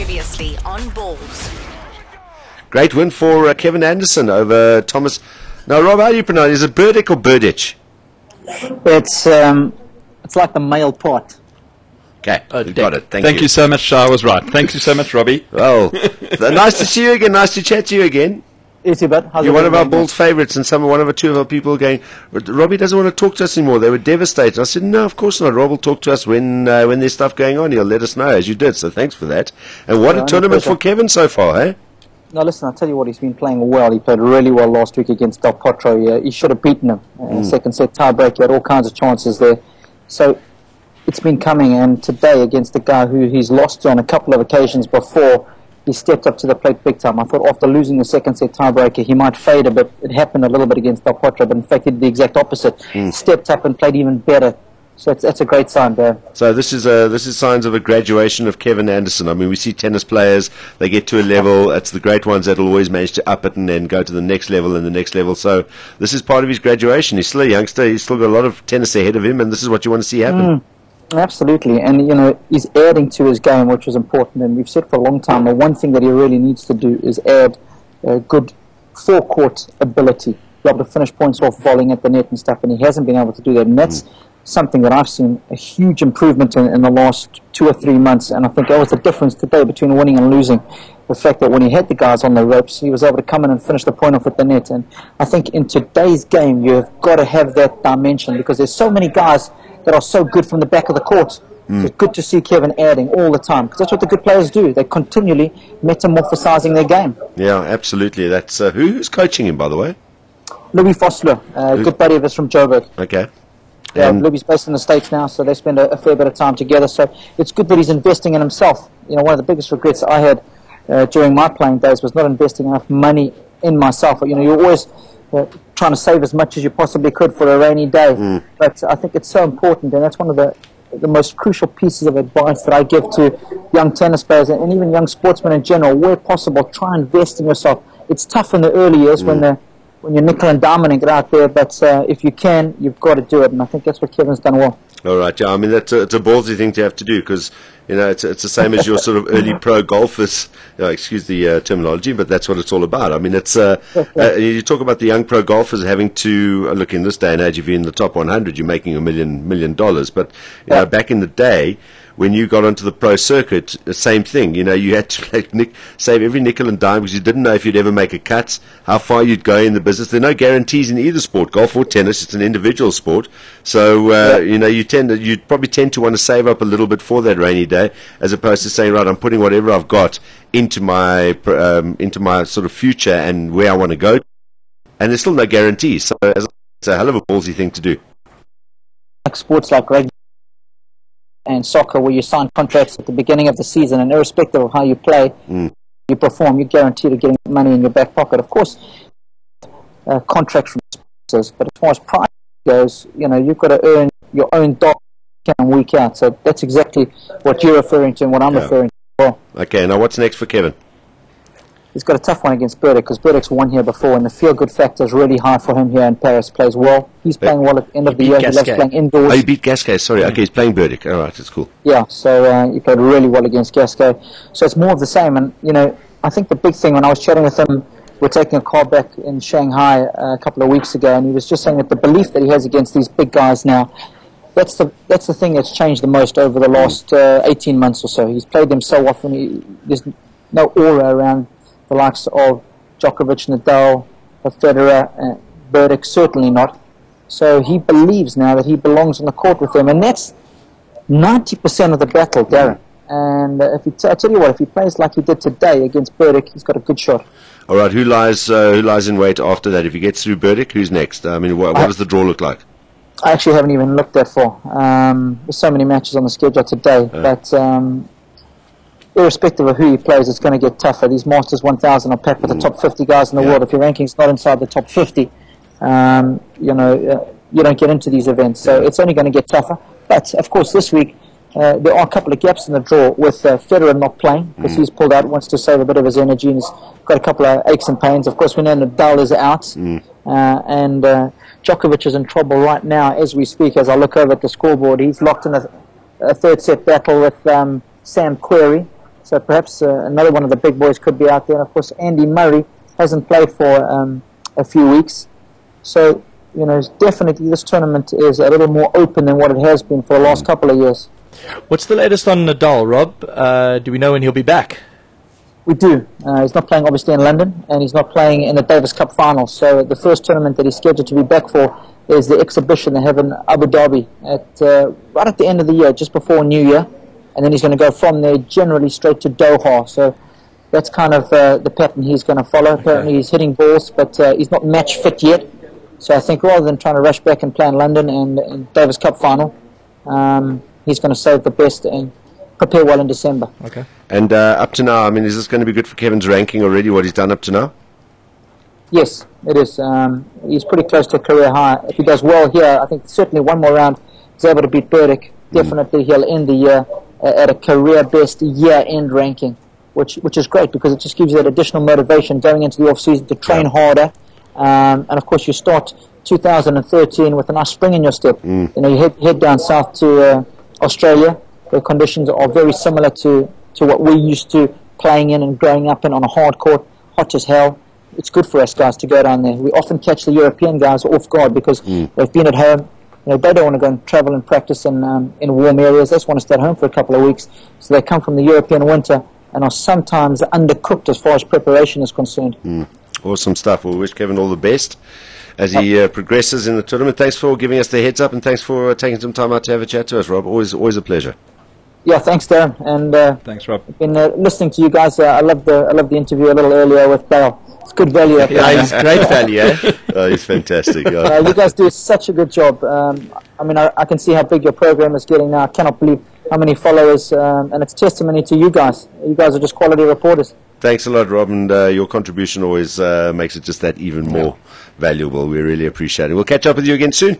Previously on Balls. Great win for Kevin Anderson over Thomas. Now, Rob, how do you pronounce it? Is it Burdick or Burditch? It's like the male part. Okay, we got it. Thank you so much. I was right. Thank you so much, Robbie. Well, nice to see you again. Nice to chat to you again. Easy, bud. You're one of our Bulls favourites, and two of our people going, Robbie doesn't want to talk to us anymore. They were devastated. I said, no, of course not. Rob will talk to us when there's stuff going on. He'll let us know, as you did. So thanks for that. And what a tournament for Kevin so far, eh? No, listen, I'll tell you what, he's been playing well. He played really well last week against Del Potro. He should have beaten him. Second set tiebreak, he had all kinds of chances there. So it's been coming, and today against the guy who he's lost to on a couple of occasions before, he stepped up to the plate big time. I thought after losing the second set tiebreaker, he might fade a bit. It happened a little bit against Del Potro, but in fact he did the exact opposite. Stepped up and played even better. So that's a great sign there. So this is signs of a graduation of Kevin Anderson. I mean, we see tennis players, they get to a level, it's the great ones that will always manage to up it and then go to the next level and the next level. So this is part of his graduation. He's still a youngster, he's still got a lot of tennis ahead of him, and this is what you want to see happen. Absolutely, and he's adding to his game, which is important. And we've said for a long time, the one thing that he really needs to do is add good forecourt ability, be able to finish points off volleying at the net and stuff. And he hasn't been able to do that, and that's something that I've seen a huge improvement in the last 2 or 3 months. And I think that was the difference today between winning and losing. The fact that when he had the guys on the ropes, he was able to come in and finish the point off at the net. And I think in today's game, you've got to have that dimension, because there's so many guys that are so good from the back of the court. It's good to see Kevin adding all the time, because that's what the good players do. They're continually metamorphosizing their game. Yeah, absolutely. That's who's coaching him, by the way? Louis Fossler, a good buddy of us from Joburg. Okay. Yeah, Louis based in the States now, so they spend a fair bit of time together. So it's good that he's investing in himself. One of the biggest regrets I had during my playing days was not investing enough money in myself. You're always trying to save as much as you possibly could for a rainy day. But I think it's so important, and that's one of the most crucial pieces of advice that I give to young tennis players and even young sportsmen in general. Where possible, try and invest in yourself. It's tough in the early years when you're nickel and diamond out there, but if you can, you've got to do it, and I think that's what Kevin's done well. All right, yeah. I mean, it's a ballsy thing to have to do, because it's the same as your sort of early pro golfers. Excuse the terminology, but that's what it's all about. I mean, it's you talk about the young pro golfers having to look in this day and age. If you're in the top 100, you're making $1 million. But back in the day, when you got onto the pro circuit, the same thing. You had to save every nickel and dime, because you didn't know if you'd ever make a cut, how far you'd go in the business. There are no guarantees in either sport, golf or tennis. It's an individual sport. So you'd probably tend to want to save up a little bit for that rainy day, as opposed to saying, right, I'm putting whatever I've got into my sort of future and where I want to go. And there's still no guarantees. So it's a hell of a ballsy thing to do. Like sports like rugby and soccer, where you sign contracts at the beginning of the season, and irrespective of how you play, you perform, you're guaranteed of getting money in your back pocket. Of course, contracts from sponsors, but as far as price goes, you've got to earn your own dollar week in and week out. So that's exactly what you're referring to and what I'm referring to as well. Okay, now what's next for Kevin? He's got a tough one against Burdick, because Burdick's won here before, and the feel-good factor is really high for him here in Paris. Plays well. He's playing well at the end of the year. He loves playing indoors. Oh, he beat Gasquet, sorry. Okay, he's playing Burdick. All right, that's cool. Yeah, so he played really well against Gasquet. So it's more of the same. And, I think the big thing, when I was chatting with him, we're taking a car back in Shanghai a couple of weeks ago, and he was just saying that the belief that he has against these big guys now, that's the thing that's changed the most over the last 18 months or so. He's played them so often. There's no aura around the likes of Djokovic, Nadal, Federer, Burdick, certainly not. So he believes now that he belongs on the court with them, and that's 90% of the battle, Darren. And I tell you what, if he plays like he did today against Burdick, he's got a good shot. All right, who lies in wait after that? If he gets through Burdick, who's next? I mean, what does the draw look like? I actually haven't even looked that far. There's so many matches on the schedule today, but irrespective of who he plays, it's going to get tougher. These Masters 1000 are packed with the top 50 guys in the world. If your ranking's not inside the top 50, you don't get into these events. So it's only going to get tougher. But, of course, this week, there are a couple of gaps in the draw, with Federer not playing, because he's pulled out, wants to save a bit of his energy, and he's got a couple of aches and pains. Of course, we know Nadal is out, and Djokovic is in trouble right now as we speak. As I look over at the scoreboard, he's locked in a third set battle with Sam Querrey. So perhaps another one of the big boys could be out there. And of course, Andy Murray hasn't played for a few weeks. So, definitely this tournament is a little more open than what it has been for the last couple of years. What's the latest on Nadal, Rob? Do we know when he'll be back? We do. He's not playing obviously in London, and he's not playing in the Davis Cup final. So the first tournament that he's scheduled to be back for is the exhibition they have in Abu Dhabi right at the end of the year, just before New Year. And then he's going to go from there generally straight to Doha. So that's kind of the pattern he's going to follow. Apparently he's hitting balls, but he's not match fit yet. So I think rather than trying to rush back and play in London and Davis Cup final, he's going to save the best and prepare well in December. Okay. And up to now, I mean, is this going to be good for Kevin's ranking already, what he's done up to now? Yes, it is. He's pretty close to a career high. If he does well here, I think certainly one more round, he's able to beat Burdick. Definitely he'll end the year at a career best year-end ranking, which is great because it just gives you that additional motivation going into the off-season to train harder. And of course you start 2013 with a nice spring in your step. You head down south to Australia, where conditions are very similar to what we're used to playing in and growing up in on a hard court, hot as hell. It's good for us guys to go down there. We often catch the European guys off guard because they've been at home. They don't want to go and travel and practice in warm areas. They just want to stay at home for a couple of weeks. So they come from the European winter and are sometimes undercooked as far as preparation is concerned. Awesome stuff. We'll wish Kevin all the best as he progresses in the tournament. Thanks for giving us the heads up, and thanks for taking some time out to have a chat to us, Rob. Always a pleasure. Yeah, thanks, Darren. And Thanks, Rob. I've been listening to you guys. I loved the interview a little earlier with Bale. It's good value. Yeah, he's great value, eh? Oh, he's fantastic. You guys do such a good job. I mean, I can see how big your program is getting now. I cannot believe how many followers, and it's testimony to you guys. You guys are just quality reporters. Thanks a lot, Rob, and your contribution always makes it just that even more valuable. We really appreciate it. We'll catch up with you again soon.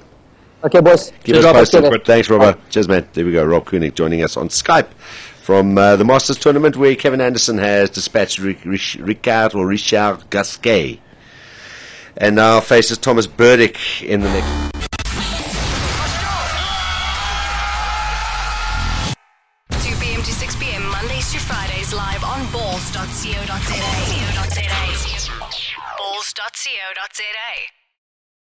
Okay, boys. Keep us posted. Thanks, Robert. Cheers, man. There we go. Rob Koenig joining us on Skype from the Masters tournament, where Kevin Anderson has dispatched Richard Gasquet. And now faces Thomas Burdick in the next. 2 p.m. to 6 p.m. Mondays to Fridays live on balls.co.za. Balls.co.za.